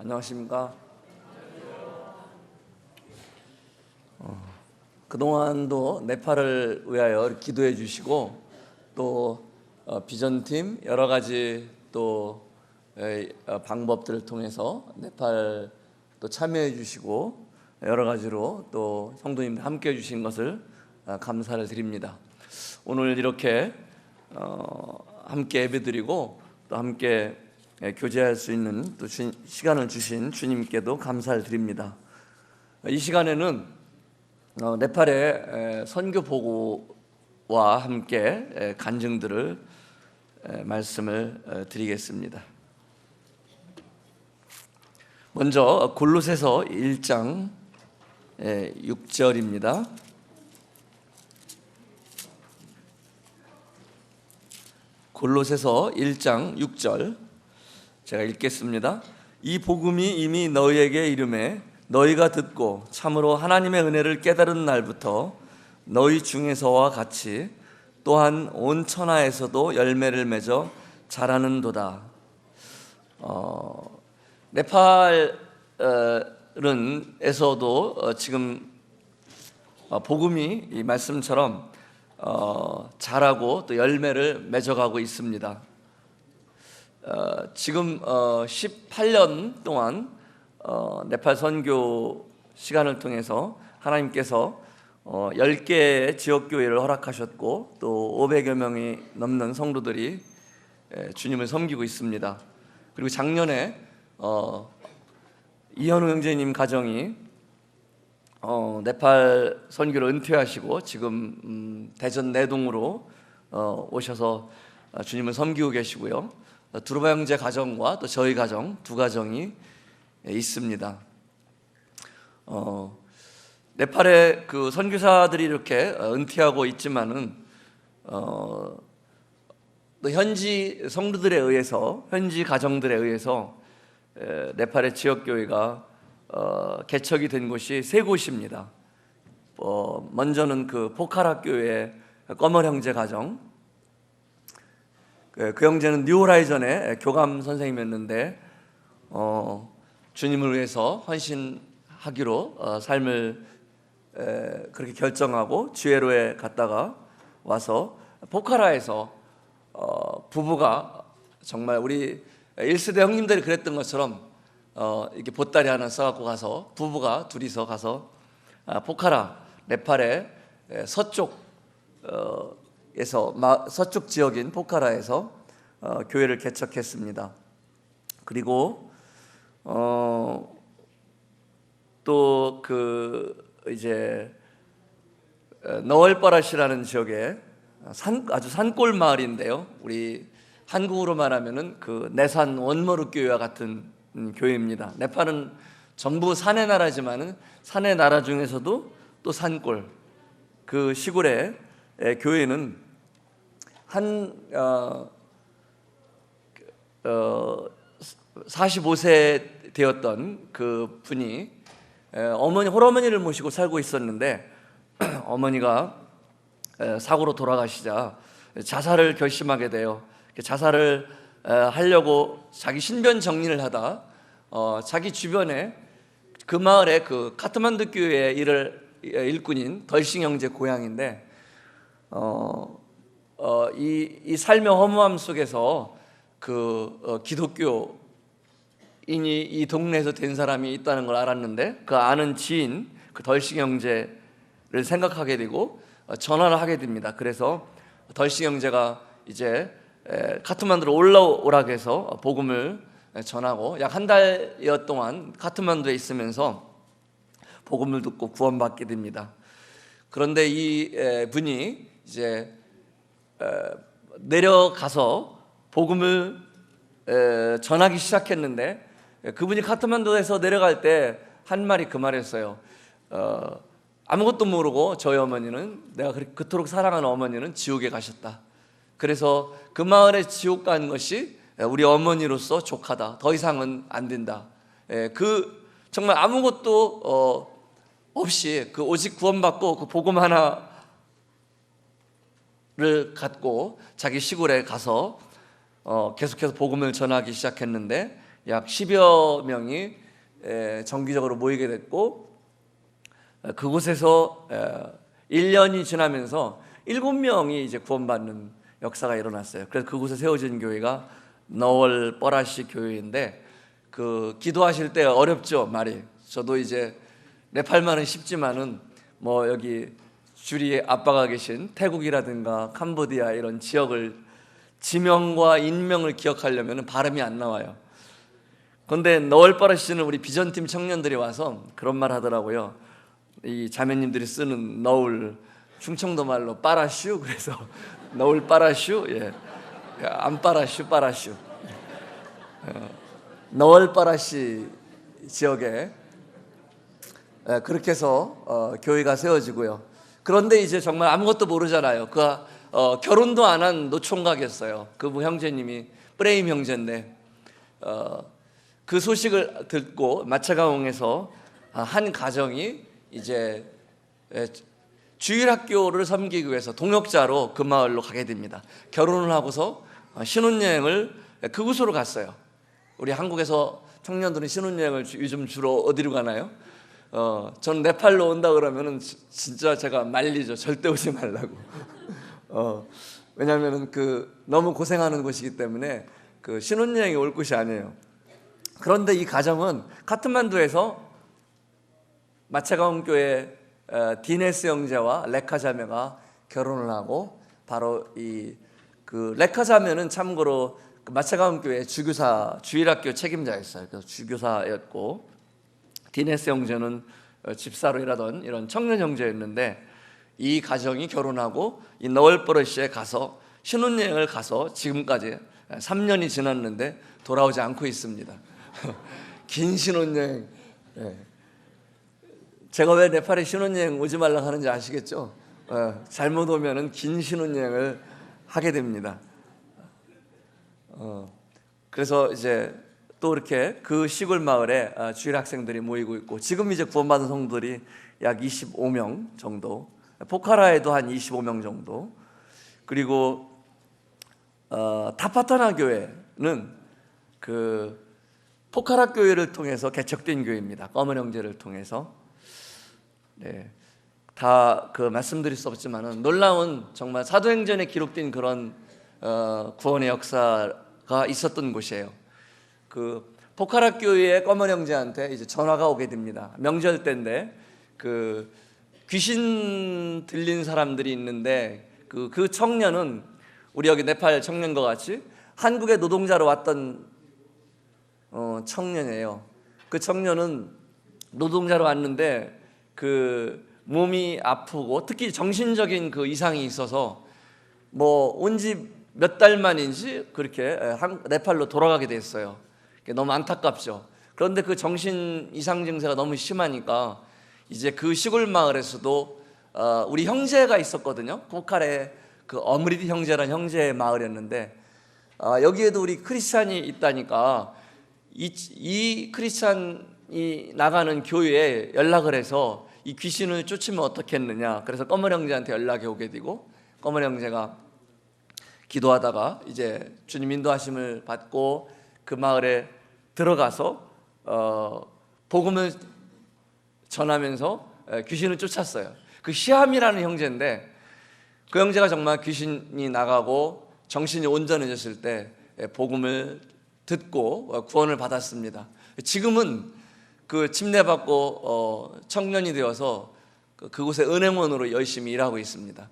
안녕하십니까? 그동안도 네팔을 위하여 기도해 주시고 또 비전팀 여러 가지 또 방법들을 통해서 네팔 또 참여해 주시고 여러 가지로 또 성도님들 함께 해 주신 것을 감사를 드립니다. 오늘 이렇게 함께 예배드리고 또 함께 교제할 수 있는 또 시간을 주신 주님께도 감사를 드립니다. 이 시간에는 네팔의 선교 보고와 함께 간증들을 말씀을 드리겠습니다. 먼저 골로새서 1장 6절입니다. 골로새서 1장 6절 제가 읽겠습니다. 이 복음이 이미 너희에게 이름에 너희가 듣고 참으로 하나님의 은혜를 깨달은 날부터 너희 중에서와 같이 또한 온 천하에서도 열매를 맺어 자라는도다. 네팔에서도 지금 복음이 이 말씀처럼 자라고 또 열매를 맺어가고 있습니다. 지금 18년 동안 네팔 선교 시간을 통해서 하나님께서 10개의 지역교회를 허락하셨고 또 500여 명이 넘는 성도들이 주님을 섬기고 있습니다. 그리고 작년에 이현우 형제님 가정이 네팔 선교를 은퇴하시고 지금 대전 내동으로 오셔서 주님을 섬기고 계시고요. 두루바 형제 가정과 또 저희 가정 두 가정이 있습니다. 네팔의 그 선교사들이 이렇게 은퇴하고 있지만은 또 현지 성도들에 의해서 현지 가정들에 의해서 네팔의 지역 교회가 개척이 된 곳이 세 곳입니다. 먼저는 그 포카라 교회 꺼먼 형제 가정, 그 형제는 뉴호라이전의 교감 선생님이었는데 주님을 위해서 헌신하기로 삶을 그렇게 결정하고 주회로에 갔다가 와서 포카라에서 부부가 정말 우리 1세대 형님들이 그랬던 것처럼 이렇게 보따리 하나 써갖고 가서 부부가 둘이서 가서 포카라 네팔의 서쪽 지역인 포카라에서 교회를 개척했습니다. 그리고 또 그 이제 너월바라시라는 지역에 아주 산골 마을인데요. 우리 한국으로 말하면은 그 내산 원머루 교회와 같은 교회입니다. 네팔은 전부 산의 나라지만은 산의 나라 중에서도 또 산골 그 시골의 교회는 한 45세 되었던 그 분이 홀어머니를 모시고 살고 있었는데 어머니가 사고로 돌아가시자 자살을 결심하게 돼요. 자살을 하려고 자기 신변 정리를 하다 자기 주변에 그 마을에 그 카트만두 교회의 일꾼인 덜싱 형제 고향인데 이 삶의 허무함 속에서 그 기독교인이 이 동네에서 된 사람이 있다는 걸 알았는데 그 아는 지인 그 덜싱 형제를 생각하게 되고 전화를 하게 됩니다. 그래서 덜싱 형제가 이제 카트만두로 올라오라고 해서 복음을 전하고 약 한 달여 동안 카트만두에 있으면서 복음을 듣고 구원받게 됩니다. 그런데 이 분이 이제 내려가서 복음을 전하기 시작했는데 그분이 카트만두에서 내려갈 때 한 말이 그 말이었어요. 아무것도 모르고 저희 어머니는 내가 그토록 사랑하는 어머니는 지옥에 가셨다. 그래서 그 마을에 지옥 간 것이 우리 어머니로서 족하다. 더 이상은 안 된다. 그 정말 아무것도 없이 그 오직 구원받고 그 복음 하나를 갖고 자기 시골에 가서 계속해서 복음을 전하기 시작했는데 약 10여 명이 정기적으로 모이게 됐고, 그곳에서 1년이 지나면서 7명이 이제 구원받는 역사가 일어났어요. 그래서 그곳에 세워진 교회가 너월 뻐라시 교회인데, 그 기도하실 때 어렵죠, 말이. 저도 이제 네팔말은 쉽지만은 뭐 여기 주리 아빠가 계신 태국이라든가 캄보디아 이런 지역을 지명과 인명을 기억하려면 발음이 안 나와요. 그런데 너월 뻐라시는 우리 비전팀 청년들이 와서 그런 말 하더라고요. 이 자매님들이 쓰는 너울, 충청도 말로 빠라슈, 그래서 너울 빠라슈, 안 빠라슈, 빠라슈. 너월 빠라시 지역에 그렇게 해서 교회가 세워지고요. 그런데 이제 정말 아무것도 모르잖아요. 결혼도 안 한 노총각이었어요. 그 형제님이 프레임 형제인데, 그 소식을 듣고 마차가옹에서 한 가정이 이제 주일학교를 섬기기 위해서 동역자로 그 마을로 가게 됩니다. 결혼을 하고서 신혼여행을 그곳으로 갔어요. 우리 한국에서 청년들은 신혼여행을 요즘 주로 어디로 가나요? 전 네팔로 온다 그러면은 진짜 제가 말리죠. 절대 오지 말라고. 왜냐하면은 너무 고생하는 곳이기 때문에 그 신혼여행이 올 곳이 아니에요. 그런데 이 가정은 카트만두에서 마차가온 교회 디네스 형제와 레카 자매가 결혼을 하고, 바로 그 레카 자매는 참고로 마차가온 교회 주교사, 주일학교 책임자였어요. 그래서 주교사였고, 디네스 형제는 집사로 일하던 이런 청년 형제였는데, 이 가정이 결혼하고 이 너월버러시에 가서 신혼여행을 가서 지금까지 3년이 지났는데 돌아오지 않고 있습니다. 긴 신혼여행. 제가 왜 네팔에 신혼여행 오지 말라고 하는지 아시겠죠? 잘못 오면은 긴 신혼여행을 하게 됩니다. 그래서 이제 또 이렇게 그 시골 마을에 주일 학생들이 모이고 있고, 지금 이제 구원받은 성도들이 약 25명 정도, 포카라에도 한 25명 정도, 그리고 타파타나 교회는 그 포카라 교회를 통해서 개척된 교회입니다. 검은 형제를 통해서. 다 말씀드릴 수 없지만은 놀라운, 정말 사도행전에 기록된 그런 구원의 역사가 있었던 곳이에요. 그 포카라 교회의 검은 형제한테 이제 전화가 오게 됩니다. 명절 때인데 그 귀신 들린 사람들이 있는데, 그 청년은 우리 여기 네팔 청년과 같이 한국의 노동자로 왔던 청년이에요. 그 청년은 노동자로 왔는데 그 몸이 아프고 특히 정신적인 그 이상이 있어서 뭐 온 지 몇 달 만인지 그렇게 네팔로 돌아가게 됐어요. 너무 안타깝죠. 그런데 그 정신 이상 증세가 너무 심하니까 이제 그 시골 마을에서도 우리 형제가 있었거든요. 포카레 그 어므리디 형제라는 형제의 마을이었는데, 여기에도 우리 크리스찬이 있다니까 이 크리스찬이 나가는 교회에 연락을 해서 이 귀신을 쫓으면 어떻겠느냐. 그래서 검은 형제한테 연락이 오게 되고, 검은 형제가 기도하다가 이제 주님 인도하심을 받고 그 마을에 들어가서 복음을 전하면서 귀신을 쫓았어요. 그 시암이라는 형제인데, 그 형제가 정말 귀신이 나가고 정신이 온전해졌을 때 복음을 듣고 구원을 받았습니다. 지금은 그 침례받고 청년이 되어서 그곳에 은행원으로 열심히 일하고 있습니다.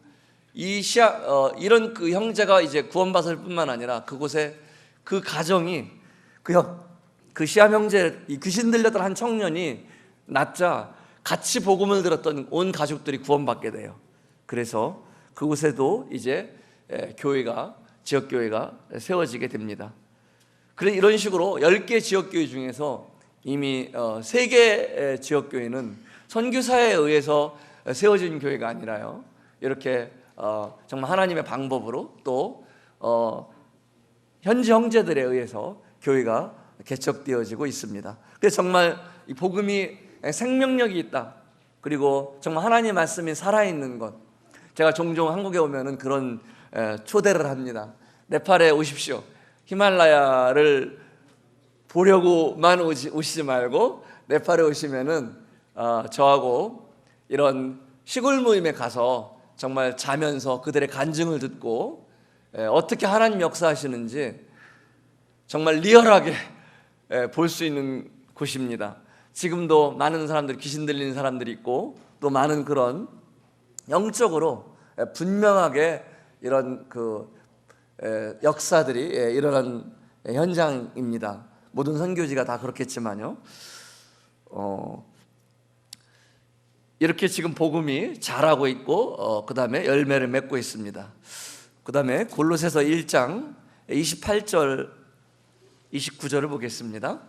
이런 그 형제가 이제 구원받을 뿐만 아니라 그곳에 그 가정이 그 시암 형제, 이 귀신 들렸던 한 청년이 낳자 같이 복음을 들었던 온 가족들이 구원받게 돼요. 그래서 그곳에도 이제 지역교회가 세워지게 됩니다. 그래서 이런 식으로 10개 지역교회 중에서 이미 3개 지역교회는 선교사에 의해서 세워진 교회가 아니라요, 이렇게 정말 하나님의 방법으로 또 현지 형제들에 의해서 교회가 개척되어지고 있습니다. 그래서 정말 이 복음이 생명력이 있다, 그리고 정말 하나님의 말씀이 살아있는 것, 제가 종종 한국에 오면은 그런 초대를 합니다. 네팔에 오십시오. 히말라야를 보려고만 오시지 말고 네팔에 오시면은 저하고 이런 시골 모임에 가서 정말 자면서 그들의 간증을 듣고 어떻게 하나님 역사하시는지 정말 리얼하게 볼 수 있는 곳입니다. 지금도 많은 사람들이, 귀신 들리는 사람들이 있고 또 많은 그런 영적으로 분명하게 이런 그 역사들이 일어난 현장입니다. 모든 선교지가 다 그렇겠지만요. 이렇게 지금 복음이 자라고 있고 그 다음에 열매를 맺고 있습니다. 그 다음에 골로새서 1장 28절 29절을 보겠습니다.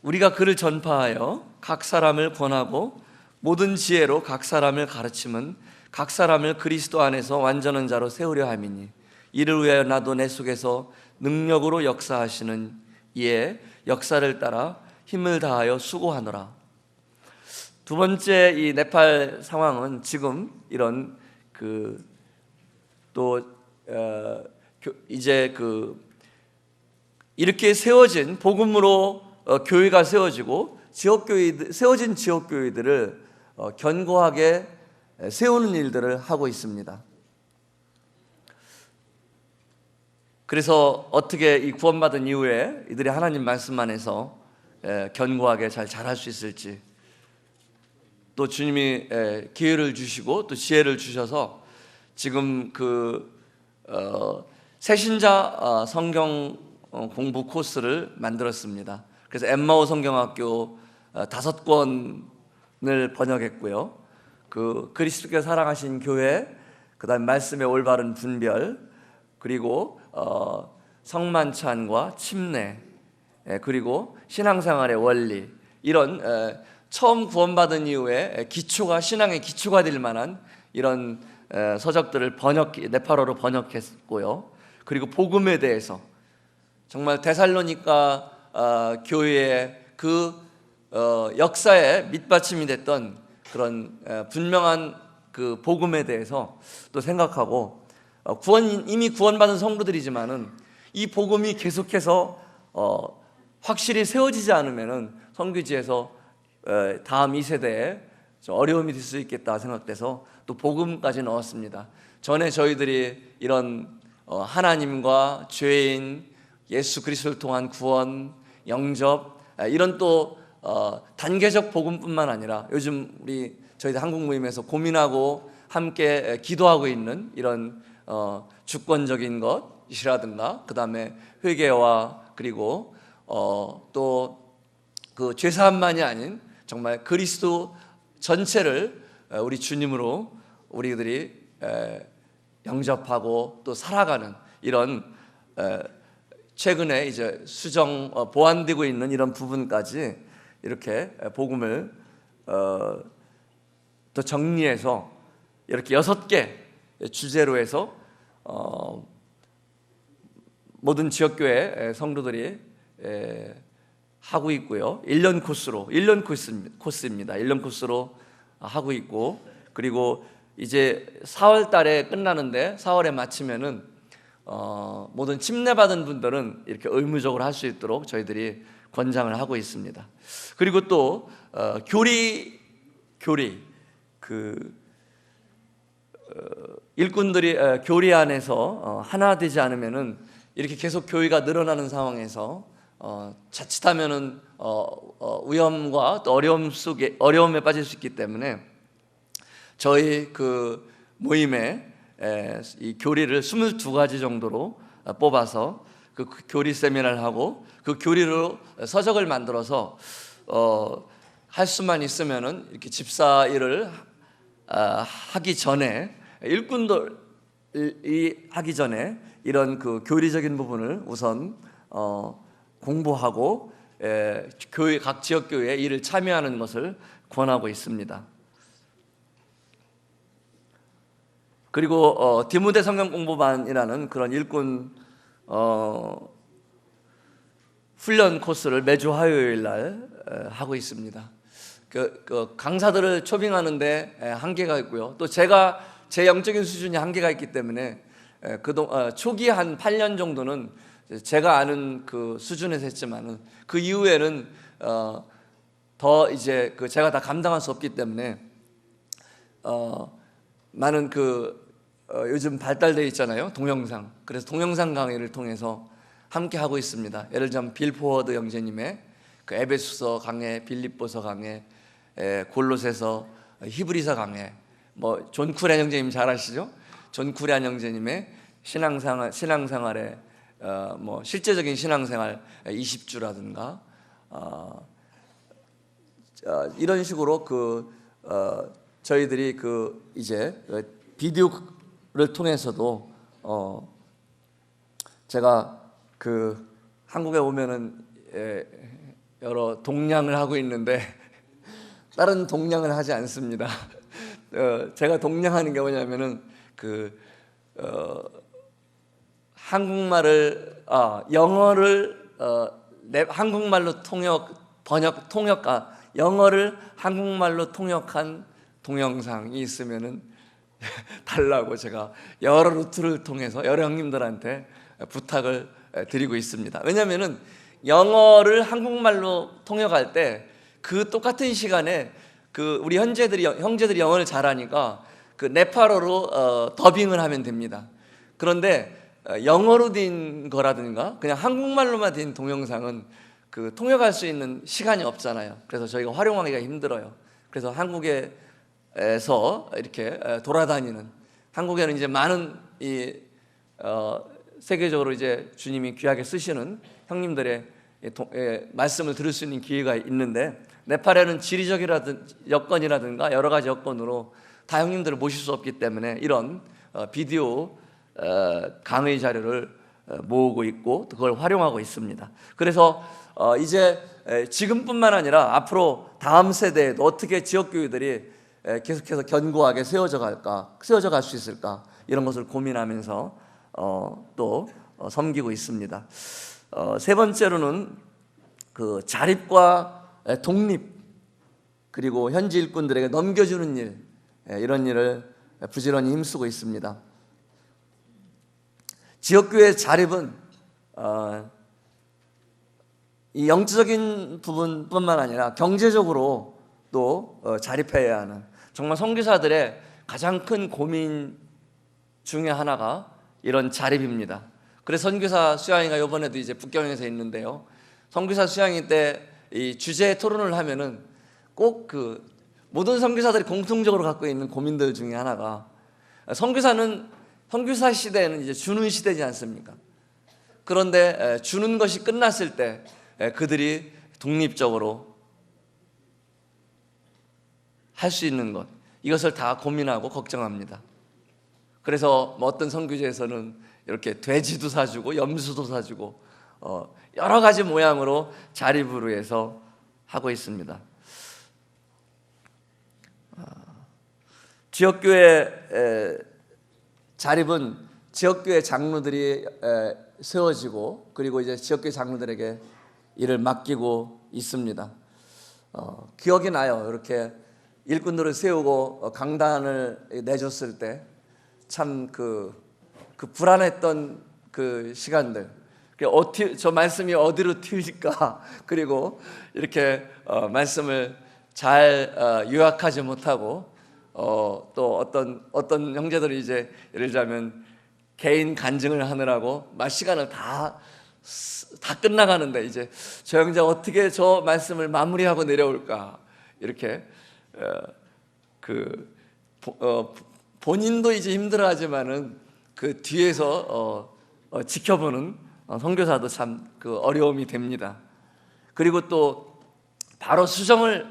우리가 그를 전파하여 각 사람을 권하고 모든 지혜로 각 사람을 가르침은 각 사람을 그리스도 안에서 완전한 자로 세우려 함이니 이를 위하여 나도 내 속에서 능력으로 역사하시는 이의 역사를 따라 힘을 다하여 수고하노라. 두 번째 이 네팔 상황은 지금 이런 이제 이렇게 세워진 복음으로 교회가 세워지고 세워진 지역 교회들을 견고하게 세우는 일들을 하고 있습니다. 그래서 어떻게 이 구원받은 이후에 이들이 하나님 말씀 안에서 견고하게 잘 자랄 수 있을지, 또 주님이 기회를 주시고 또 지혜를 주셔서 지금 새신자 성경 공부 코스를 만들었습니다. 그래서 엠마오 성경학교 5권을 번역했고요. 그리스도께서 사랑하신 교회, 그다음 말씀의 올바른 분별, 그리고 성만찬과 침례, 그리고 신앙생활의 원리, 이런 처음 구원받은 이후에 신앙의 기초가 될 만한 이런 서적들을 네팔어로 번역했고요. 그리고 복음에 대해서 정말 데살로니가 교회의 역사에 밑받침이 됐던 그런 분명한 그 복음에 대해서 또 생각하고, 이미 구원받은 성도들이지만은 이 복음이 계속해서 확실히 세워지지 않으면은 선교지에서 다음 2세대에 어려움이 될 수 있겠다 생각돼서 또 복음까지 넣었습니다. 전에 저희들이 이런 하나님과 죄인, 예수 그리스도를 통한 구원, 영접, 이런 또 단계적 복음뿐만 아니라 요즘 저희들 한국 모임에서 고민하고 함께 기도하고 있는 이런 주권적인 것이라든가, 그 다음에 회개와 그리고 또 그 죄사함만이 아닌 정말 그리스도 전체를 우리 주님으로 우리들이 영접하고 또 살아가는 이런 최근에 이제 보완되고 있는 이런 부분까지 이렇게 복음을 또 정리해서 이렇게 6개 주제로 해서 모든 지역교회 성도들이 하고 있고요. 1년 코스입니다. 1년 코스로 하고 있고, 그리고 이제 4월 달에 끝나는데 4월에 마치면은 모든 침례받은 분들은 이렇게 의무적으로 할 수 있도록 저희들이 권장을 하고 있습니다. 그리고 또 교리 일꾼들이 교리 안에서 하나 되지 않으면은 이렇게 계속 교회가 늘어나는 상황에서 자칫하면은 위험과 또 어려움에 빠질 수 있기 때문에 저희 그 모임에 이 교리를 22가지 정도로 뽑아서 그 교리 세미나를 하고 그 교리로 서적을 만들어서 할 수만 있으면은 이렇게 집사 일을 하기 전에, 일꾼들이 하기 전에 이런 그 교리적인 부분을 우선 공부하고 각 지역 교회에 일을 참여하는 것을 권하고 있습니다. 그리고 디모데 성경 공부반이라는 그런 일꾼 훈련 코스를 매주 화요일 날 하고 있습니다. 그 강사들을 초빙하는데 한계가 있고요. 또 제 영적인 수준이 한계가 있기 때문에 초기 한 8년 정도는 제가 아는 그 수준에서 했지만은 그 이후에는 더 이제 그 제가 다 감당할 수 없기 때문에 많은 요즘 발달되어 있잖아요, 동영상. 그래서 동영상 강의를 통해서 함께 하고 있습니다. 예를 들면 빌 포워드 형제님의 그 에베소서 강해, 빌립보서 강해, 골로새서, 히브리서 강해, 뭐 존 쿠란 형제님 잘 아시죠? 존 쿠란 형제님의 신앙생활의 뭐 실제적인 신앙생활 20주라든가 이런 식으로 저희들이 이제 비디오를 통해서도 제가 한국에 오면은 여러 동량을 하고 있는데 다른 동량을 하지 않습니다. 제가 동량하는 게 뭐냐면은 영어를 한국말로 통역가 영어를 한국말로 통역한 동영상이 있으면은 달라고 제가 여러 루트를 통해서 여러 형님들한테 부탁을 드리고 있습니다. 왜냐하면은 영어를 한국말로 통역할 때 그 똑같은 시간에 우리 형제들이 영어를 잘하니까 네팔어로 더빙을 하면 됩니다. 그런데 영어로 된 거라든가 그냥 한국말로만 된 동영상은 통역할 수 있는 시간이 없잖아요. 그래서 저희가 활용하기가 힘들어요. 그래서 한국에서 이렇게 돌아다니는, 한국에는 이제 많은 세계적으로 이제 주님이 귀하게 쓰시는 형님들의 말씀을 들을 수 있는 기회가 있는데, 네팔에는 지리적 여건이라든가 여러 가지 여건으로 다 형님들을 모실 수 없기 때문에 이런 비디오 강의 자료를 모으고 있고 또 그걸 활용하고 있습니다. 그래서 이제 지금뿐만 아니라 앞으로 다음 세대에도 어떻게 지역교회들이 계속해서 견고하게 세워져 갈 수 있을까, 이런 것을 고민하면서 또 섬기고 있습니다. 세 번째로는 자립과 독립, 그리고 현지 일꾼들에게 넘겨주는 일, 이런 일을 부지런히 힘쓰고 있습니다. 지역교회 자립은 이 영적인 부분뿐만 아니라 경제적으로 또 자립해야 하는, 정말 선교사들의 가장 큰 고민 중에 하나가 이런 자립입니다. 그래서 선교사 수양회가 이번에도 이제 북경에서 있는데요, 선교사 수양회 때 이 주제 토론을 하면은 꼭 모든 선교사들이 공통적으로 갖고 있는 고민들 중에 하나가, 선교사 시대에는 이제 주는 시대지 않습니까? 그런데 주는 것이 끝났을 때 그들이 독립적으로 할 수 있는 것, 이것을 다 고민하고 걱정합니다. 그래서 어떤 선교지에서는 이렇게 돼지도 사주고 염소도 사주고 여러 가지 모양으로 자립으로 해서 하고 있습니다. 지역교회 자립은 지역교회 장로들이 세워지고, 그리고 이제 지역교회 장로들에게 일을 맡기고 있습니다. 기억이 나요. 이렇게 일꾼들을 세우고 강단을 내줬을 때 참 불안했던 시간들, 저 말씀이 어디로 튈까, 그리고 이렇게 말씀을 잘 요약하지 못하고 또 어떤 형제들이 이제 예를 들자면 개인 간증을 하느라고 시간을 다 끝나가는데 이제 저 형제가 어떻게 저 말씀을 마무리하고 내려올까, 이렇게 본인도 이제 힘들어하지만은 뒤에서 지켜보는 선교사도 참 어려움이 됩니다. 그리고 또 바로 수정을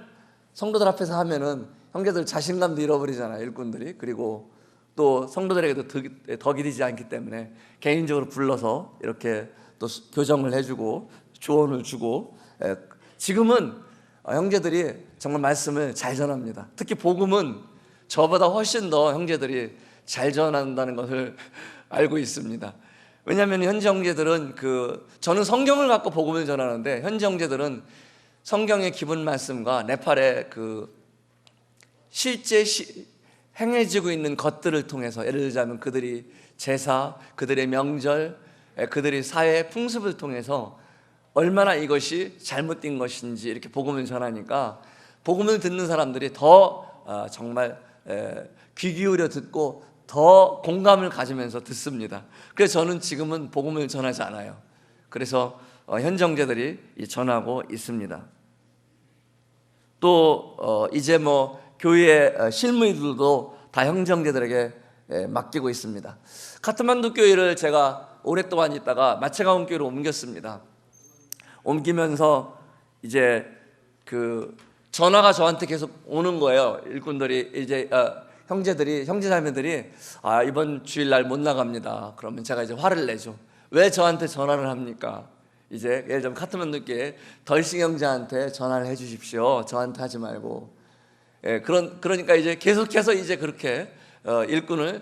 성도들 앞에서 하면은 형제들 자신감도 잃어버리잖아요, 일꾼들이. 그리고 또 성도들에게도 덕이 되지 않기 때문에 개인적으로 불러서 이렇게 또 교정을 해주고 조언을 주고, 지금은 형제들이 정말 말씀을 잘 전합니다. 특히 복음은 저보다 훨씬 더 형제들이 잘 전한다는 것을 알고 있습니다. 왜냐하면 현지 형제들은 저는 성경을 갖고 복음을 전하는데, 현지 형제들은 성경의 기본 말씀과 네팔의 실제 행해지고 있는 것들을 통해서, 예를 들자면 그들이 제사, 그들의 명절, 그들이 사회의 풍습을 통해서 얼마나 이것이 잘못된 것인지 이렇게 복음을 전하니까 복음을 듣는 사람들이 더 정말 귀 기울여 듣고 더 공감을 가지면서 듣습니다. 그래서 저는 지금은 복음을 전하지 않아요. 그래서 현지 형제들이 전하고 있습니다. 또 이제 뭐 교회 실무들도 다 형제 형제들에게 맡기고 있습니다. 카트만두 교회를 제가 오랫동안 있다가 마체가온 교회로 옮겼습니다. 옮기면서 이제 그 전화가 저한테 계속 오는 거예요. 일꾼들이 이제 형제들이 형제자매들이 이번 주일날 못 나갑니다. 그러면 제가 이제 화를 내죠. 왜 저한테 전화를 합니까? 이제 예를 들면 카트만두 교회 덜싱 형제한테 전화를 해주십시오. 저한테 하지 말고. 그러니까 이제 계속해서 이제 그렇게 일꾼을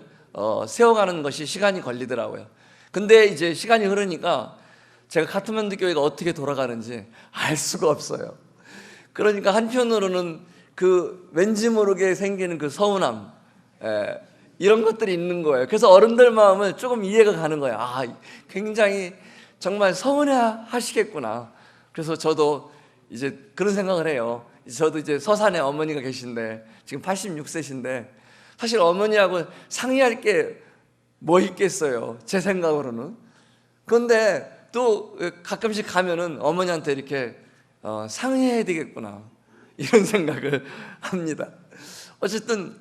세워가는 것이 시간이 걸리더라고요. 근데 이제 시간이 흐르니까 제가 카트만두 교회가 어떻게 돌아가는지 알 수가 없어요. 그러니까 한편으로는 그 왠지 모르게 생기는 그 서운함, 이런 것들이 있는 거예요. 그래서 어른들 마음을 조금 이해가 가는 거예요. 굉장히 정말 서운해 하시겠구나. 그래서 저도 이제 그런 생각을 해요. 저도 이제 서산에 어머니가 계신데 지금 86세신데 사실 어머니하고 상의할 게 뭐 있겠어요, 제 생각으로는. 그런데 또 가끔씩 가면은 어머니한테 이렇게 상의해야 되겠구나 이런 생각을 합니다. 어쨌든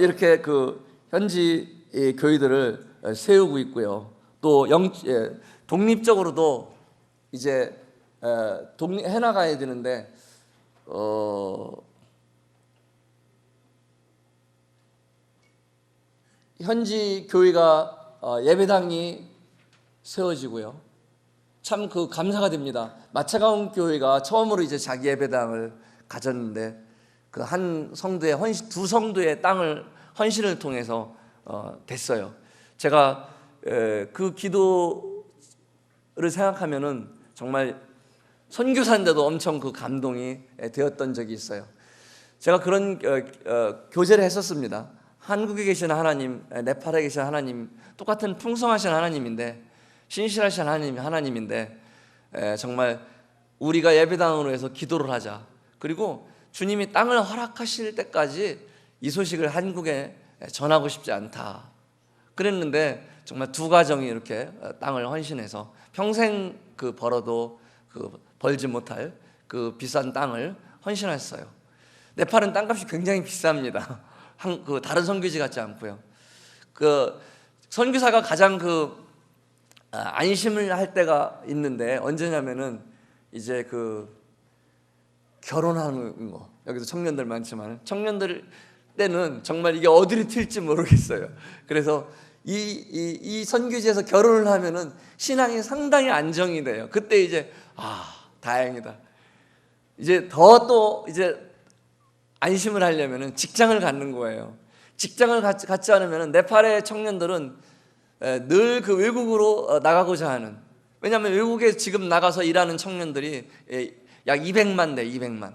이렇게 그 현지 교회들을 세우고 있고요. 또 독립적으로도 이제 해나가야 되는데 현지 교회가 예배당이 세워지고요. 참 그 감사가 됩니다. 마차가온 교회가 처음으로 이제 자기 예배당을 가졌는데 그 한 성도의 두 성도의 땅을 헌신을 통해서 됐어요. 제가 그 기도를 생각하면은 정말 선교사인데도 엄청 그 감동이 되었던 적이 있어요. 제가 그런 교제를 했었습니다. 한국에 계신 하나님, 네팔에 계신 하나님, 똑같은 풍성하신 하나님인데, 신실하신 하나님인데 정말 우리가 예배당으로 해서 기도를 하자. 그리고 주님이 땅을 허락하실 때까지 이 소식을 한국에 전하고 싶지 않다. 그랬는데 정말 두 가정이 이렇게 땅을 헌신해서 평생 그 벌어도 그 벌지 못할 그 비싼 땅을 헌신했어요. 네팔은 땅값이 굉장히 비쌉니다. 그 다른 선교지 같지 않고요. 그 선교사가 가장 안심을 할 때가 있는데 언제냐면은 이제 그 결혼하는 거. 여기도 청년들 많지만 청년들 때는 정말 이게 어디를 튈지 모르겠어요. 그래서 이 선교지에서 결혼을 하면은 신앙이 상당히 안정이 돼요. 그때 이제 다행이다. 이제 또 이제 안심을 하려면은 직장을 갖는 거예요. 직장을 갖지 않으면은 네팔의 청년들은 늘 그 외국으로 나가고자 하는, 왜냐하면 외국에 지금 나가서 일하는 청년들이 약 200만 돼. 200만.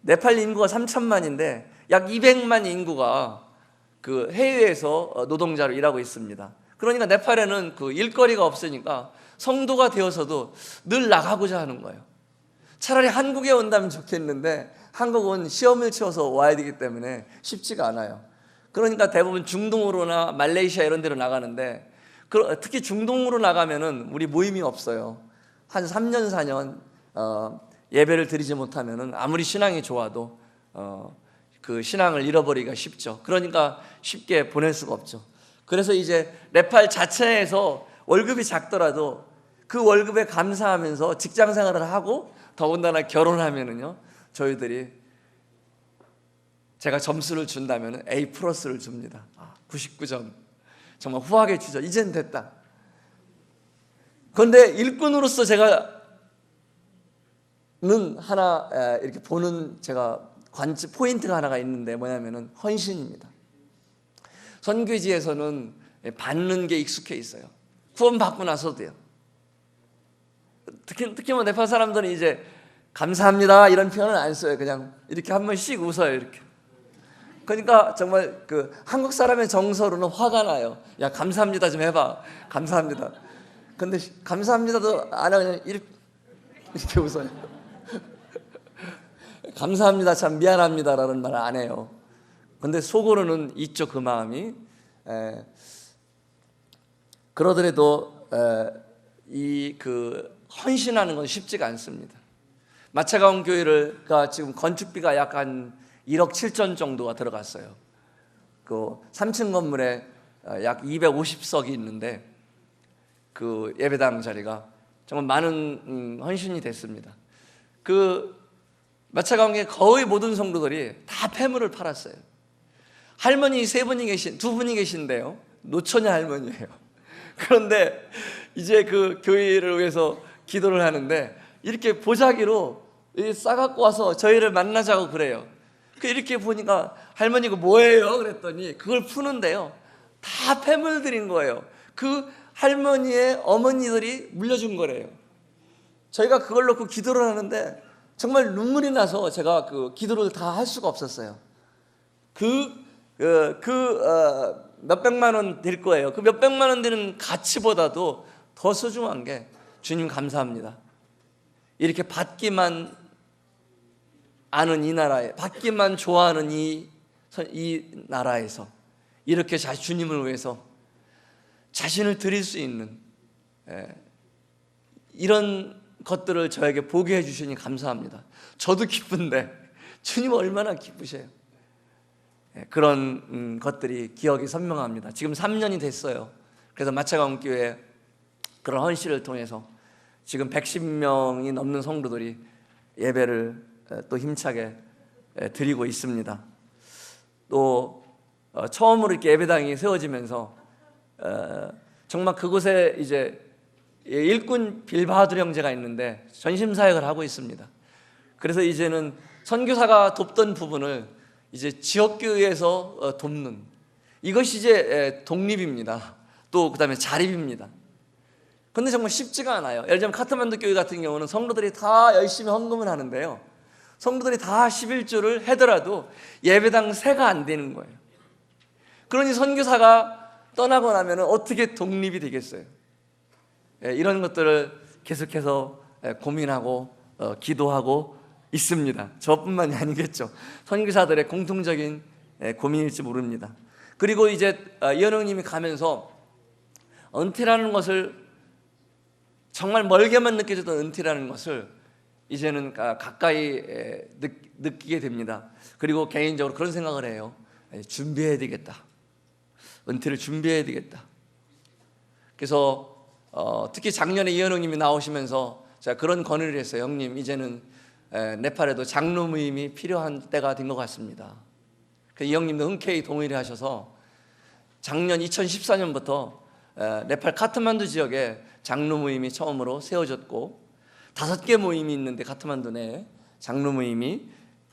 네팔 인구가 3천만인데 약 200만 인구가 그 해외에서 노동자로 일하고 있습니다. 그러니까 네팔에는 그 일거리가 없으니까 성도가 되어서도 늘 나가고자 하는 거예요. 차라리 한국에 온다면 좋겠는데 한국은 시험을 치러서 와야 되기 때문에 쉽지가 않아요. 그러니까 대부분 중동으로나 말레이시아 이런 데로 나가는데, 특히 중동으로 나가면은 우리 모임이 없어요. 한 3년 4년 예배를 드리지 못하면은 아무리 신앙이 좋아도 그 신앙을 잃어버리기가 쉽죠. 그러니까 쉽게 보낼 수가 없죠. 그래서 이제 네팔 자체에서 월급이 작더라도 그 월급에 감사하면서 직장 생활을 하고 더군다나 결혼하면은요, 저희들이 제가 점수를 준다면 A 플러스를 줍니다. 99점. 정말 후하게 주죠. 이젠 됐다. 그런데 일꾼으로서 제가는 하나 이렇게 보는 제가 포인트가 하나가 있는데 뭐냐면은 헌신입니다. 선교지에서는 받는 게 익숙해 있어요. 구원 받고 나서도요. 특히 뭐 네팔 사람들은 이제 감사합니다 이런 표현을 안 써요. 그냥 이렇게 한 번씩 웃어요. 이렇게. 그러니까 정말 그 한국 사람의 정서로는 화가 나요. 야, 감사합니다 좀 해봐. 감사합니다. 근데 감사합니다도 안 하고 그냥 이렇게 웃어요. 감사합니다, 참 미안합니다라는 말을 안 해요. 근데 속으로는 있죠, 그 마음이. 그러더라도 이 그 헌신하는 건 쉽지가 않습니다. 마차가운 교회가 지금 건축비가 약 한 1억 7천 정도가 들어갔어요. 그 3층 건물에 약 250석이 있는데 그 예배당 자리가 정말 많은 헌신이 됐습니다. 그 마차가운 교회 거의 모든 성도들이 다 폐물을 팔았어요. 할머니 두 분이 계신데요, 노처녀 할머니예요. 그런데 이제 그 교회를 위해서 기도를 하는데 이렇게 보자기로 싸갖고 와서 저희를 만나자고 그래요. 이렇게 보니까 할머니 그 뭐예요? 그랬더니 그걸 푸는데요, 다 폐물들인 거예요. 그 할머니의 어머니들이 물려준 거래요. 저희가 그걸 놓고 기도를 하는데 정말 눈물이 나서 제가 그 기도를 다 할 수가 없었어요. 몇백만 원 될 거예요. 그 몇백만 원 되는 가치보다도 더 소중한 게, 주님 감사합니다. 이렇게 받기만 아는 이 나라에, 받기만 좋아하는 이 나라에서 이렇게 주님을 위해서 자신을 드릴 수 있는 이런 것들을 저에게 보게 해주시니 감사합니다. 저도 기쁜데 주님 얼마나 기쁘세요. 그런 것들이 기억이 선명합니다. 지금 3년이 됐어요. 그래서 마차가운 교회 그런 헌신을 통해서 지금 110명이 넘는 성도들이 예배를 또 힘차게 드리고 있습니다. 또 처음으로 이렇게 예배당이 세워지면서 정말 그곳에 이제 일꾼 빌바하두 형제가 있는데 전심 사역을 하고 있습니다. 그래서 이제는 선교사가 돕던 부분을 이제 지역교회에서 돕는, 이것이 이제 독립입니다. 또 그다음에 자립입니다. 근데 정말 쉽지가 않아요. 예를 들면 카트만두 교회 같은 경우는 성도들이 다 열심히 헌금을 하는데요, 성도들이 다 11조를 하더라도 예배당 세가 안 되는 거예요. 그러니 선교사가 떠나고 나면 어떻게 독립이 되겠어요? 이런 것들을 계속해서 고민하고 기도하고 있습니다. 저뿐만이 아니겠죠. 선교사들의 공통적인 고민일지 모릅니다. 그리고 이제 이현웅님이 가면서 은퇴라는 것을, 정말 멀게만 느껴졌던 은퇴라는 것을 이제는 가까이 느끼게 됩니다. 그리고 개인적으로 그런 생각을 해요. 준비해야 되겠다. 은퇴를 준비해야 되겠다. 그래서 특히 작년에 이현웅님이 나오시면서 제가 그런 건의를 했어요. 형님, 이제는 네팔에도 장로 모임이 필요한 때가 된 것 같습니다. 이 형님도 흔쾌히 동의를 하셔서 작년 2014년부터 네팔 카트만두 지역에 장로 모임이 처음으로 세워졌고, 5개 모임이 있는데 카트만두 내에 장로 모임이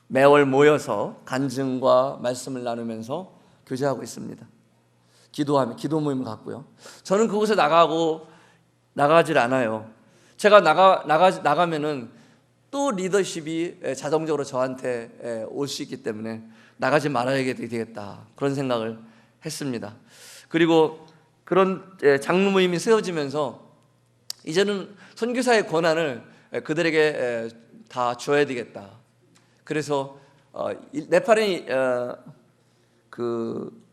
매월 모여서 간증과 말씀을 나누면서 교제하고 있습니다. 기도 모임을 갖고요. 저는 그곳에 나가질 않아요. 제가 나가면은 또 리더십이 자동적으로 저한테 올 수 있기 때문에 나가지 말아야 되겠다, 그런 생각을 했습니다. 그리고 그런 장로 모임이 세워지면서 이제는 선교사의 권한을 그들에게 다 줘야 되겠다. 그래서 네팔에 그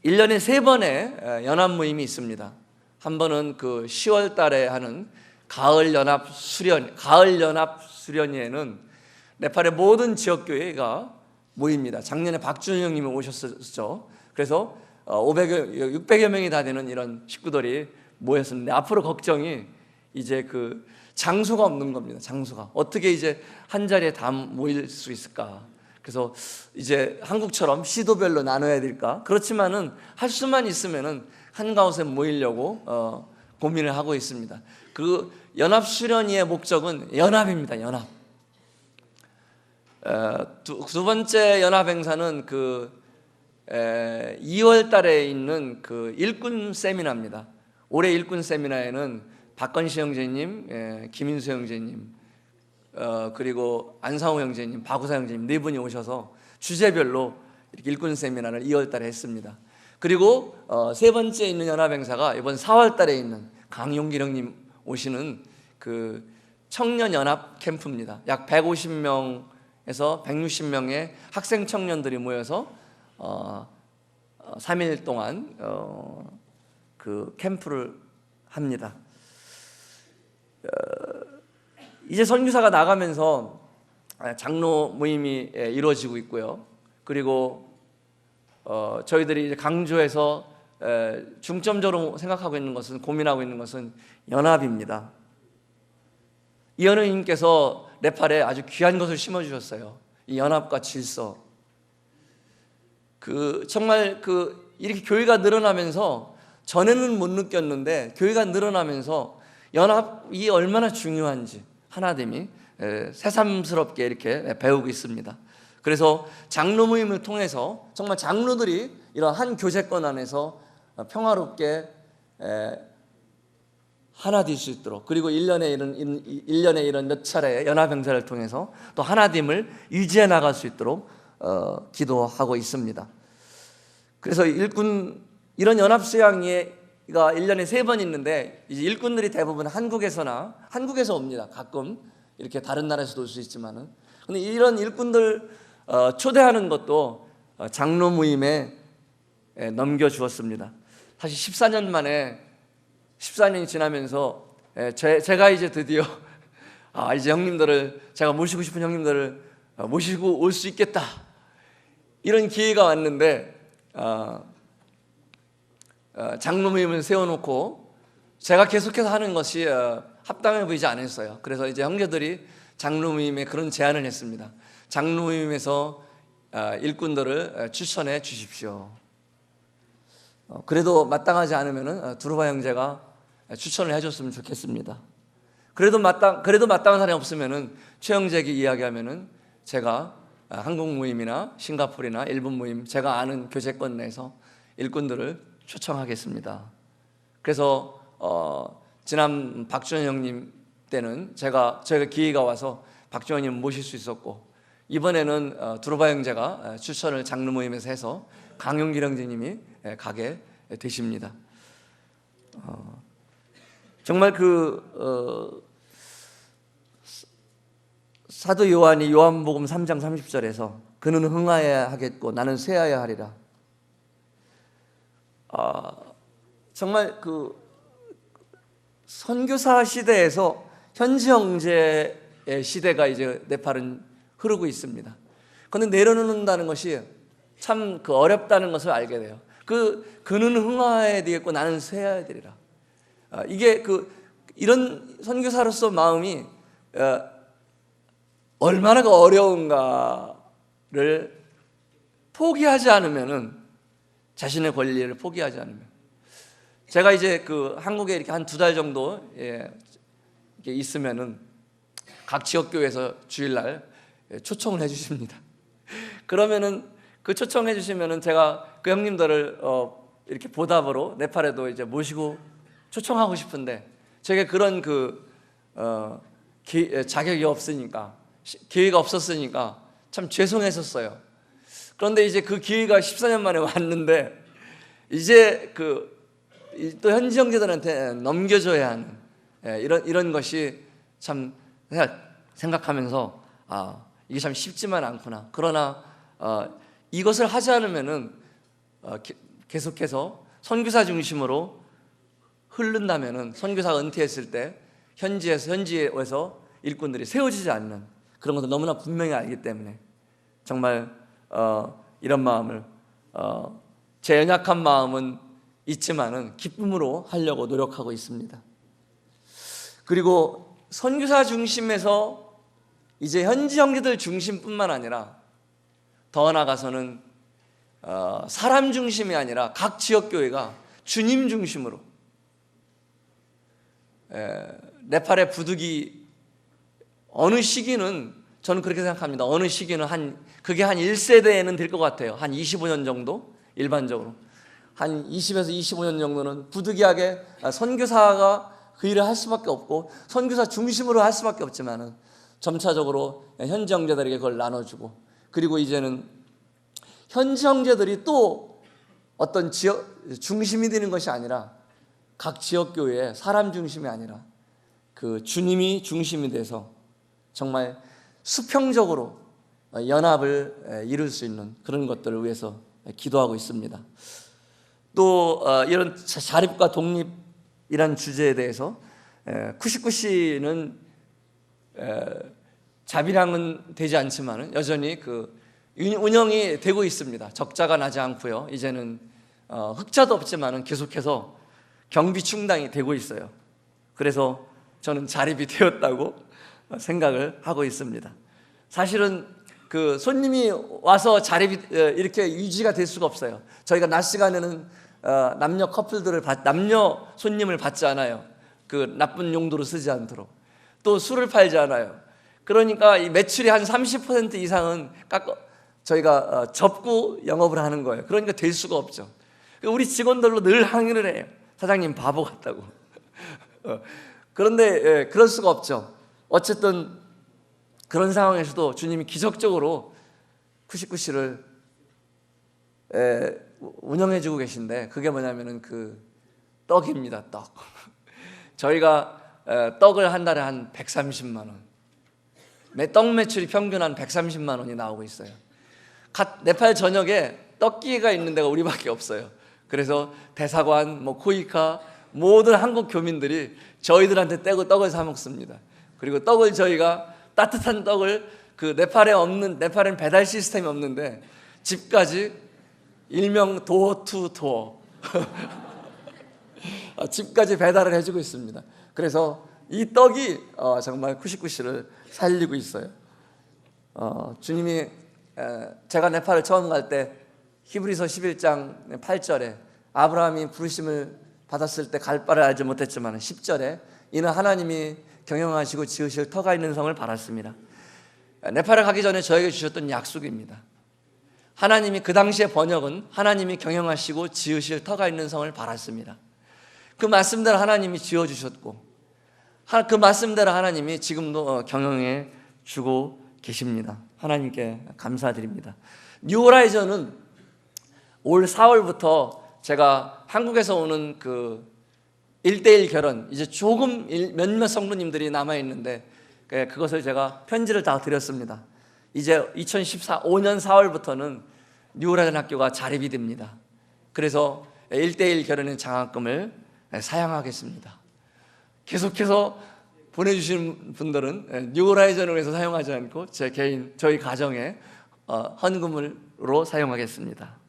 1년에 3번의 연합 모임이 있습니다. 한 번은 그 10월 달에 하는 가을 연합 수련회에는 네팔의 모든 지역 교회가 모입니다. 작년에 박준영 형님이 오셨었죠. 그래서 600여 명이 다 되는 이런 식구들이 모였었는데, 앞으로 걱정이 이제 그 장소가 없는 겁니다. 장소가 어떻게 이제 한 자리에 다 모일 수 있을까? 그래서 이제 한국처럼 시도별로 나눠야 될까? 그렇지만은 할 수만 있으면은 한가운데 모이려고 고민을 하고 있습니다. 그 연합 수련회의 목적은 연합입니다. 연합. 두 번째 연합 행사는 2월 달에 있는 그 일꾼 세미나입니다. 올해 일꾼 세미나에는 박건시 형제님, 김인수 형제님, 그리고 안상호 형제님, 박우사 형제님 4분이 오셔서 주제별로 이렇게 일꾼 세미나를 2월 달에 했습니다. 그리고 세 번째 있는 연합행사가 이번 4월 달에 있는 강용길 형님 오시는 그 청년연합 캠프입니다. 약 150명에서 160명의 학생 청년들이 모여서 3일 동안 그 캠프를 합니다. 이제 선교사가 나가면서 장로 모임이 이루어지고 있고요. 그리고 저희들이 이제 강조해서 중점적으로 생각하고 있는 것은, 고민하고 있는 것은 연합입니다. 이현우님께서 네팔에 아주 귀한 것을 심어주셨어요. 이 연합과 질서. 정말 이렇게 교회가 늘어나면서, 전에는 못 느꼈는데 교회가 늘어나면서 연합이 얼마나 중요한지 하나됨이 새삼스럽게 이렇게 배우고 있습니다. 그래서 장로 모임을 통해서 정말 장로들이 이런 한 교제권 안에서 평화롭게 하나 될 수 있도록, 그리고 1년에 이런 몇 차례의 연합행사를 통해서 또 하나됨을 유지해 나갈 수 있도록 기도하고 있습니다. 그래서 이런 연합수양회가 1년에 3번 있는데, 이제 일꾼들이 대부분 한국에서 옵니다. 가끔 이렇게 다른 나라에서도 올 수 있지만은. 근데 이런 일꾼들 초대하는 것도 장로 모임에 넘겨주었습니다. 사실 14년이 지나면서 제가 이제 드디어 이제 형님들을, 제가 모시고 싶은 형님들을 모시고 올 수 있겠다, 이런 기회가 왔는데 장로 모임을 세워놓고 제가 계속해서 하는 것이 합당해 보이지 않았어요. 그래서 이제 형제들이 장로 모임에 그런 제안을 했습니다. 장로 모임에서 일꾼들을 추천해 주십시오. 그래도 마땅하지 않으면 두루바 형제가 추천을 해줬으면 좋겠습니다. 그래도 마땅한 사람이 없으면은 최 형제에게 이야기하면은 제가 한국 모임이나 싱가포르나 일본 모임, 제가 아는 교제권 내에서 일꾼들을 초청하겠습니다. 그래서 지난 박주현 형님 때는 저희가 기회가 와서 박주현 형님 모실 수 있었고, 이번에는 두루바 형제가 추천을 장로 모임에서 해서 강용길 형제님이 가게 되십니다. 정말 사도 요한이 요한복음 3장 30절에서 그는 흥하여야 하겠고 나는 쇠하여야 하리라. 정말 선교사 시대에서 현지 형제의 시대가 이제 네팔은 흐르고 있습니다. 그런데 내려놓는다는 것이 참 어렵다는 것을 알게 돼요. 그는 흥하여야 되겠고 나는 쇠하여야 되리라. 이게 이런 선교사로서 마음이 얼마나 어려운가를 포기하지 않으면은, 자신의 권리를 포기하지 않으면. 제가 이제 한국에 이렇게 한 2달 정도 이렇게 있으면은 각 지역 교회에서 주일날 초청을 해주십니다. 그러면은 초청해 주시면은 제가 그 형님들을 이렇게 보답으로 네팔에도 이제 모시고 초청하고 싶은데, 제게 그런 자격이 없으니까, 기회가 없었으니까 참 죄송했었어요. 그런데 이제 그 기회가 14년 만에 왔는데, 이제 또 현지 형제들한테 넘겨줘야 하는 이런 것이 참 생각하면서 이게 참 쉽지만 않구나. 그러나 이것을 하지 않으면은 계속해서 선교사 중심으로 흐른다면은, 선교사가 은퇴했을 때 현지에서 일꾼들이 세워지지 않는 그런 것을 너무나 분명히 알기 때문에 정말 이런 마음을, 제 연약한 마음은 있지만은 기쁨으로 하려고 노력하고 있습니다. 그리고 선교사 중심에서 이제 현지 형제들 중심뿐만 아니라 더 나아가서는 사람 중심이 아니라 각 지역 교회가 주님 중심으로, 네팔의 부득이 어느 시기는, 저는 그렇게 생각합니다. 어느 시기는 그게 한 1세대에는 될 것 같아요. 한 25년 정도, 일반적으로 한 20에서 25년 정도는 부득이하게 선교사가 그 일을 할 수밖에 없고 선교사 중심으로 할 수밖에 없지만은, 점차적으로 현지 형제들에게 그걸 나눠주고, 그리고 이제는 현지 형제들이 또 어떤 지역 중심이 되는 것이 아니라 각 지역 교회의 사람 중심이 아니라 그 주님이 중심이 돼서 정말 수평적으로 연합을 이룰 수 있는 그런 것들을 위해서 기도하고 있습니다. 또 이런 자립과 독립이란 주제에 대해서 쿠시쿠시는 자비량은 되지 않지만 여전히 그 운영이 되고 있습니다. 적자가 나지 않고요. 이제는 흑자도 없지만 계속해서 경비 충당이 되고 있어요. 그래서 저는 자립이 되었다고 생각을 하고 있습니다. 사실은 그 손님이 와서 자립이 이렇게 유지가 될 수가 없어요. 저희가 낮 시간에는 남녀 커플들을 남녀 손님을 받지 않아요. 그 나쁜 용도로 쓰지 않도록. 또 술을 팔지 않아요. 그러니까 이 매출이 한 30% 이상은 저희가 접고 영업을 하는 거예요. 그러니까 될 수가 없죠. 우리 직원들로 늘 항의를 해요. 사장님 바보 같다고. 그런데 그럴 수가 없죠. 어쨌든 그런 상황에서도 주님이 기적적으로 쿠시쿠시를 운영해주고 계신데, 그게 뭐냐면은 그 떡입니다. 떡. 저희가 떡을 한 달에 한 130만 원, 떡 매출이 평균 한 130만 원이 나오고 있어요. 네팔 전역에 떡기가 있는 데가 우리밖에 없어요. 그래서 대사관, 코이카 모든 한국 교민들이 저희들한테 떡을 사 먹습니다. 그리고 떡을 저희가 따뜻한 떡을 그 네팔에는 배달 시스템이 없는데 집까지 일명 도어 투 도어 집까지 배달을 해주고 있습니다. 그래서 이 떡이 정말 쿠시쿠시를 살리고 있어요. 주님이 제가 네팔을 처음 갈 때 히브리서 11장 8절에 아브라함이 부르심을 받았을 때 갈 바를 알지 못했지만 10절에 이는 하나님이 경영하시고 지으실 터가 있는 성을 바랐습니다. 네팔에 가기 전에 저에게 주셨던 약속입니다. 하나님이 그 당시의 번역은 하나님이 경영하시고 지으실 터가 있는 성을 바랐습니다. 그 말씀대로 하나님이 지어주셨고 그 말씀대로 하나님이 지금도 경영해 주고 계십니다. 하나님께 감사드립니다. 뉴호라이전은 올 4월부터 제가 한국에서 오는 그 1:1 결혼, 이제 조금 몇몇 성도님들이 남아있는데 그것을 제가 편지를 다 드렸습니다. 이제 2014년 4월부터는 뉴호라이전 학교가 자립이 됩니다. 그래서 1:1 결혼의 장학금을 사용하겠습니다. 계속해서 보내주신 분들은 뉴호라이전을 위해서 사용하지 않고 저희 가정에 헌금으로 사용하겠습니다.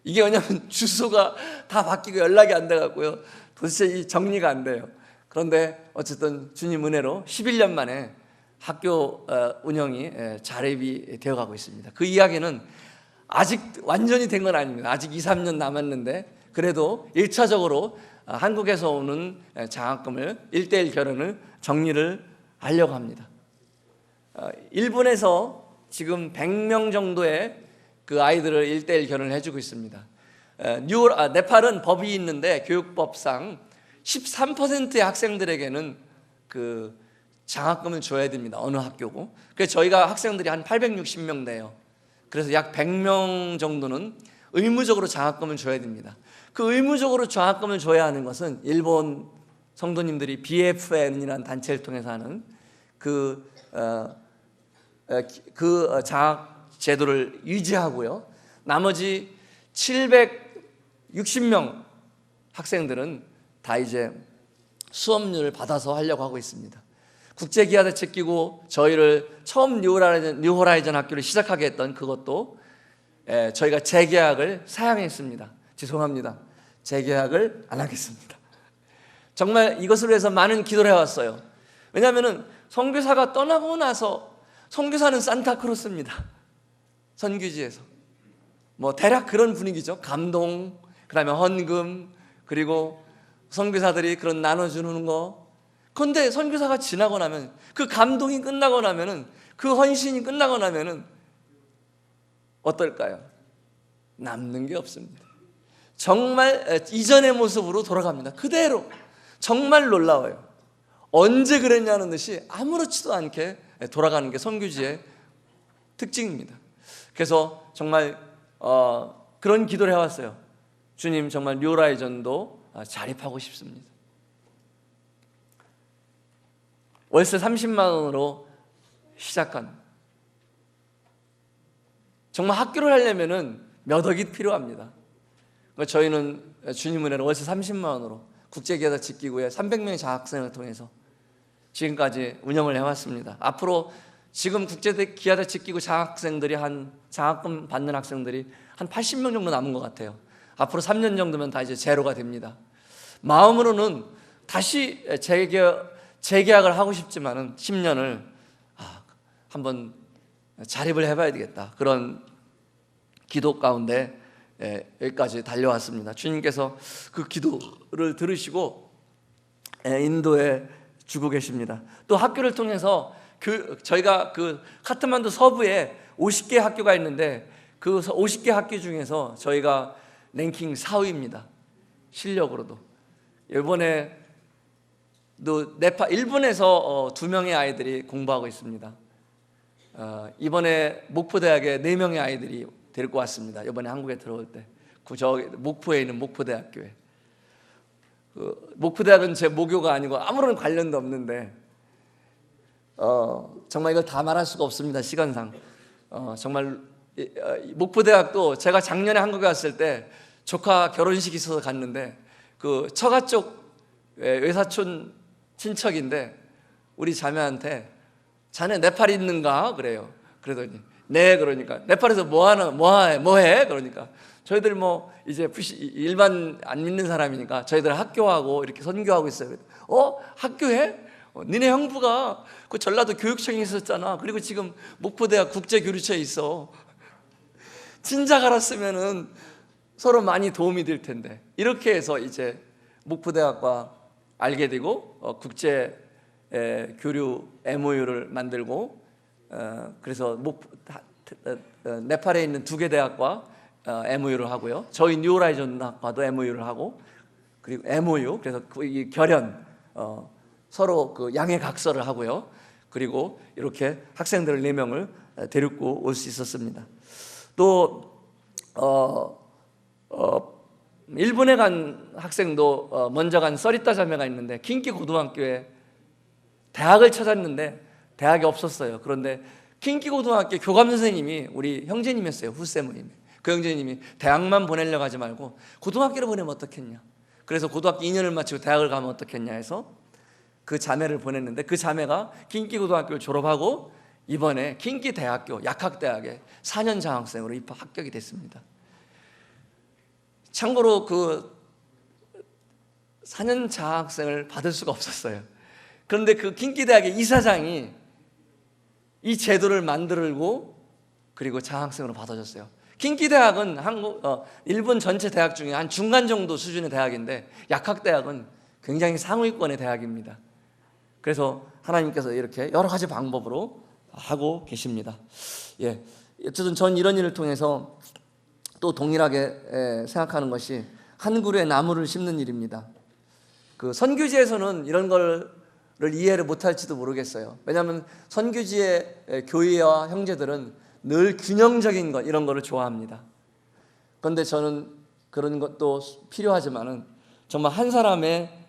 이게 왜냐하면 주소가 다 바뀌고 연락이 안 돼갖고요, 도대체 이 정리가 안 돼요. 그런데 어쨌든 주님 은혜로 11년 만에 학교 운영이 자립이 되어가고 있습니다. 그 이야기는 아직 완전히 된 건 아닙니다. 아직 2-3년 남았는데 그래도 1차적으로 한국에서 오는 장학금을 1:1 결혼을 정리를 하려고 합니다. 일본에서 지금 100명 정도의 그 아이들을 1:1 결혼을 해주고 있습니다. 네팔은 법이 있는데 교육법상 13%의 학생들에게는 그 장학금을 줘야 됩니다. 어느 학교고. 그래서 저희가 학생들이 한 860명 돼요. 그래서 약 100명 정도는 의무적으로 장학금을 줘야 됩니다. 그 의무적으로 장학금을 줘야 하는 것은 일본 성도님들이 BFN이라는 단체를 통해서 하는 그 장학 제도를 유지하고요. 나머지 760명 학생들은 다 이제 수업료를 받아서 하려고 하고 있습니다. 국제기아대책 끼고 저희를 처음 뉴호라이전 학교를 시작하게 했던 그것도 저희가 재계약을 사양했습니다. 죄송합니다. 재계약을 안 하겠습니다. 정말 이것을 위해서 많은 기도를 해왔어요. 왜냐하면 선교사가 떠나고 나서 선교사는 산타크로스입니다. 선교지에서 대략 그런 분위기죠. 감동, 그다음에 헌금, 그리고 선교사들이 그런 나눠주는 거. 그런데 선교사가 지나고 나면, 그 감동이 끝나고 나면은, 그 헌신이 끝나고 나면은 어떨까요? 남는 게 없습니다. 정말 이전의 모습으로 돌아갑니다. 그대로. 정말 놀라워요. 언제 그랬냐는 듯이 아무렇지도 않게 돌아가는 게 선교지의 특징입니다. 그래서 정말 그런 기도를 해왔어요. 주님 정말 뉴라이전도 자립하고 싶습니다. 월세 30만 원으로 시작한, 정말 학교를 하려면은 몇 억이 필요합니다. 저희는 주님 은혜로 월세 30만 원으로 국제기아다 직기구에 300명의 장학생을 통해서 지금까지 운영을 해왔습니다. 앞으로 지금 국제기아다 직기구 장학생들이 장학금 받는 학생들이 한 80명 정도 남은 것 같아요. 앞으로 3년 정도면 다 이제 제로가 됩니다. 마음으로는 다시 재계약을 하고 싶지만은 10년을 한번 자립을 해봐야 되겠다, 그런 기도 가운데 여기까지 달려왔습니다. 주님께서 그 기도를 들으시고 인도해 주고 계십니다. 또 학교를 통해서 저희가 그 카트만두 서부에 50개 학교가 있는데 그 50개 학교 중에서 저희가 랭킹 4위입니다. 실력으로도. 이번에 일본에서 2명의 아이들이 공부하고 있습니다. 이번에 목포대학에 4명의 아이들이 데리고 왔습니다. 이번에 한국에 들어올 때 목포에 있는 목포대학교에. 목포대학은 제 모교가 아니고 아무런 관련도 없는데 정말 이걸 다 말할 수가 없습니다, 시간상. 정말 목포대학도 제가 작년에 한국에 왔을 때 조카 결혼식이 있어서 갔는데 그 처가 쪽 외사촌 친척인데 우리 자매한테 자네 네팔 있는가? 그래요. 그러더니 네, 그러니까 네팔에서 뭐해? 그러니까 저희들 뭐 이제 일반 안 믿는 사람이니까 저희들 학교하고 이렇게 선교하고 있어요. 학교해? 니네 형부가 그 전라도 교육청에 있었잖아. 그리고 지금 목포대학 국제교류처에 있어. 진작 알았으면은 서로 많이 도움이 될 텐데. 이렇게 해서 이제 목포대학과 알게 되고 국제 교류 MOU를 만들고 그래서 네팔에 있는 2개 대학과 MOU를 하고요. 저희 뉴라이전 학과도 MOU를 하고, 그리고 MOU, 그래서 이 결연 서로 그 양해각서를 하고요. 그리고 이렇게 학생들 4명을 데리고 올 수 있었습니다. 또 일본에 간 학생도 먼저 간 써리따 자매가 있는데 킨키 고등학교에 대학을 찾았는데 대학이 없었어요. 그런데 킨키 고등학교 교감 선생님이 우리 형제님이었어요. 후세모님이. 그 형제님이 대학만 보내려고 하지 말고 고등학교를 보내면 어떻겠냐. 그래서 고등학교 2년을 마치고 대학을 가면 어떻겠냐 해서 그 자매를 보냈는데 그 자매가 킨키 고등학교를 졸업하고 이번에 킨키 대학교 약학대학에 4년 장학생으로 합격이 됐습니다. 참고로 그 4년 장학생을 받을 수가 없었어요. 그런데 그 킨키 대학의 이사장이 이 제도를 만들고 그리고 장학생으로 받아줬어요. 킨키 대학은 일본 전체 대학 중에 한 중간 정도 수준의 대학인데 약학대학은 굉장히 상위권의 대학입니다. 그래서 하나님께서 이렇게 여러 가지 방법으로 하고 계십니다. 어쨌든 전 이런 일을 통해서 또 동일하게 생각하는 것이 한 그루의 나무를 심는 일입니다. 그 선교지에서는 이런 거를 이해를 못할지도 모르겠어요. 왜냐하면 선교지의 교회와 형제들은 늘 균형적인 것, 이런 거를 좋아합니다. 그런데 저는 그런 것도 필요하지만은 정말 한 사람의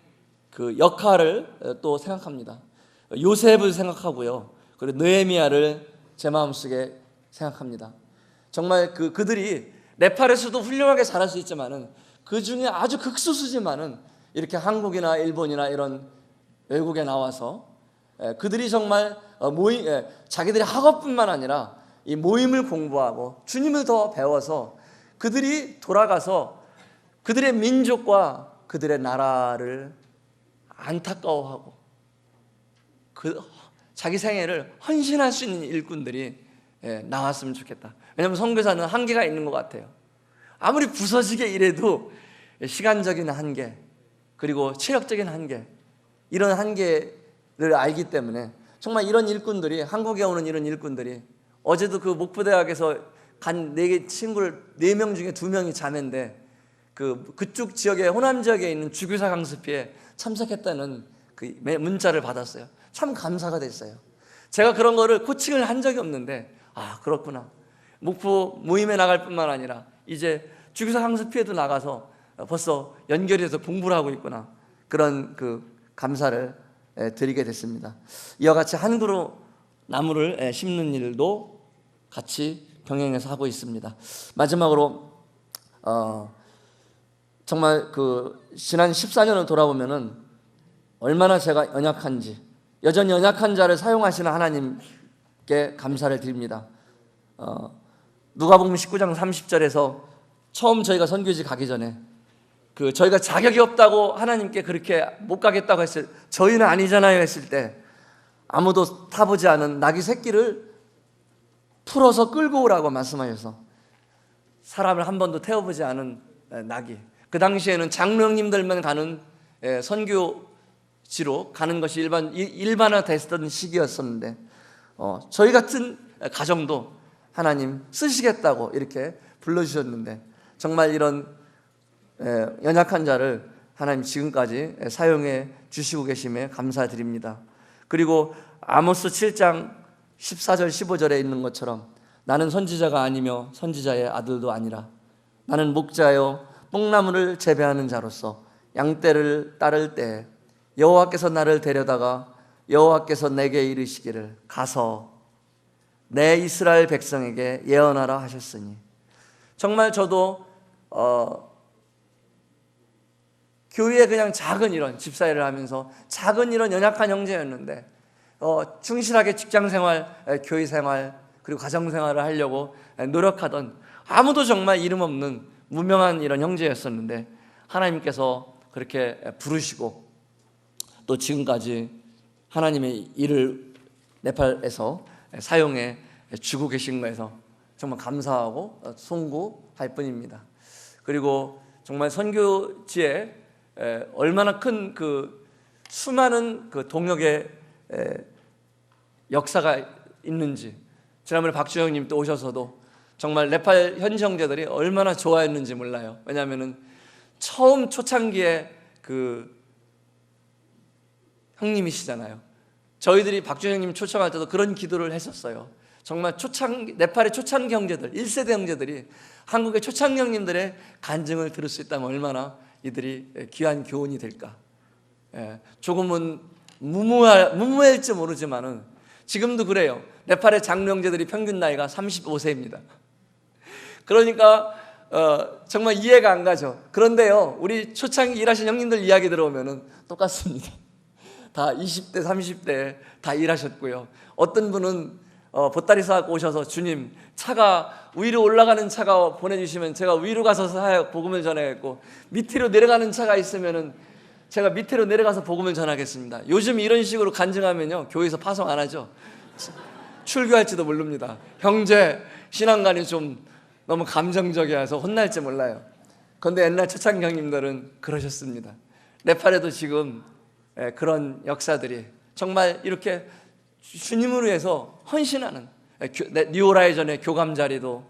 그 역할을 또 생각합니다. 요셉을 생각하고요. 그리고 느헤미야를 제 마음속에 생각합니다. 정말 그들이 네팔에서도 훌륭하게 잘할 수 있지만은 그 중에 아주 극소수지만은 이렇게 한국이나 일본이나 이런 외국에 나와서 그들이 정말 자기들의 학업뿐만 아니라 이 모임을 공부하고 주님을 더 배워서 그들이 돌아가서 그들의 민족과 그들의 나라를 안타까워하고 자기 생애를 헌신할 수 있는 일꾼들이 나왔으면 좋겠다. 왜냐하면 선교사는 한계가 있는 것 같아요. 아무리 부서지게 일해도 시간적인 한계 그리고 체력적인 한계, 이런 한계를 알기 때문에 정말 이런 일꾼들이, 한국에 오는 이런 일꾼들이, 어제도 그 목포대학에서 간 4개 친구를 4명 중에 2명이 자매인데 그쪽 지역에, 호남 지역에 있는 주교사 강습회에 참석했다는 그 문자를 받았어요. 참 감사가 됐어요. 제가 그런 거를 코칭을 한 적이 없는데 그렇구나. 목포 모임에 나갈 뿐만 아니라 이제 주교사 강습회에도 나가서 벌써 연결이 돼서 공부를 하고 있구나, 그런 그 감사를 드리게 됐습니다. 이와 같이 한 그루 나무를 심는 일도 같이 병행해서 하고 있습니다. 마지막으로 정말 그 지난 14년을 돌아보면은 얼마나 제가 연약한지, 여전히 연약한 자를 사용하시는 하나님께 감사를 드립니다. 누가복음 19장 30절에서 처음 저희가 선교지 가기 전에 그 저희가 자격이 없다고 하나님께 그렇게 못 가겠다고 했을, 저희는 아니잖아요 했을 때 아무도 타보지 않은 나귀 새끼를 풀어서 끌고 오라고 말씀하셔서, 사람을 한 번도 태워보지 않은 나귀, 그 당시에는 장로님들만 가는 선교지로 가는 것이 일반화됐던 시기였었는데 저희 같은 가정도 하나님 쓰시겠다고 이렇게 불러주셨는데, 정말 이런 연약한 자를 하나님 지금까지 사용해 주시고 계심에 감사드립니다. 그리고 아모스 7장 14절 15절에 있는 것처럼 나는 선지자가 아니며 선지자의 아들도 아니라 나는 목자여 뽕나무를 재배하는 자로서 양떼를 따를 때 여호와께서 나를 데려다가 여호와께서 내게 이르시기를 가서 내 이스라엘 백성에게 예언하라 하셨으니, 정말 저도 교회에 그냥 작은 이런 집사일을 하면서 작은 이런 연약한 형제였는데 충실하게 직장생활, 교회생활, 그리고 가정생활을 하려고 노력하던 아무도 정말 이름 없는 무명한 이런 형제였었는데 하나님께서 그렇게 부르시고 또 지금까지 하나님의 일을 네팔에서 사용해 주고 계신 거에서 정말 감사하고 송구할 뿐입니다. 그리고 정말 선교지에 얼마나 큰 그 수많은 그 동역의 역사가 있는지, 지난번에 박주영님 또 오셔서도 정말 네팔 현지 형제들이 얼마나 좋아했는지 몰라요. 왜냐하면은 처음 초창기에 그 형님이시잖아요. 저희들이 박주영님 초청할 때도 그런 기도를 했었어요. 정말 네팔의 초창기 형제들, 1세대 형제들이 한국의 초창기 형님들의 간증을 들을 수 있다면 얼마나 이들이 귀한 교훈이 될까. 조금은 무모할지 모르지만은 지금도 그래요. 네팔의 장로 형제들이 평균 나이가 35세입니다. 그러니까 정말 이해가 안 가죠. 그런데요, 우리 초창기 일하신 형님들 이야기 들어오면은 똑같습니다. 다 20대, 30대 다 일하셨고요. 어떤 분은 보따리 싸고 오셔서 주님, 차가 위로 올라가는 차가 보내주시면 제가 위로 가서 복음을 전하겠고, 밑으로 내려가는 차가 있으면은 제가 밑으로 내려가서 복음을 전하겠습니다. 요즘 이런 식으로 간증하면요, 교회에서 파송 안 하죠. 출교할지도 모릅니다. 형제 신앙관이 좀 너무 감정적이어서 혼날지 몰라요. 그런데 옛날 초창기 형님들은 그러셨습니다. 네팔에도 지금 그런 역사들이 정말 이렇게 주님을 위해서 헌신하는, 뉴호라이전의 교감 자리도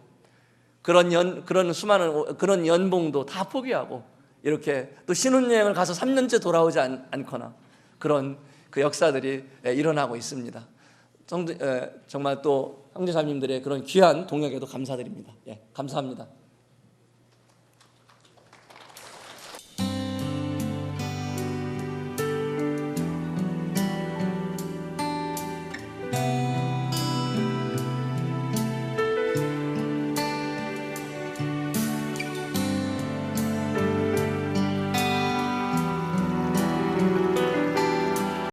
그런 수많은 그런 연봉도 다 포기하고 이렇게 또 신혼여행을 가서 3년째 돌아오지 않거나 그런 그 역사들이 일어나고 있습니다. 정말 또 형제자매님들의 그런 귀한 동역에도 감사드립니다. 감사합니다.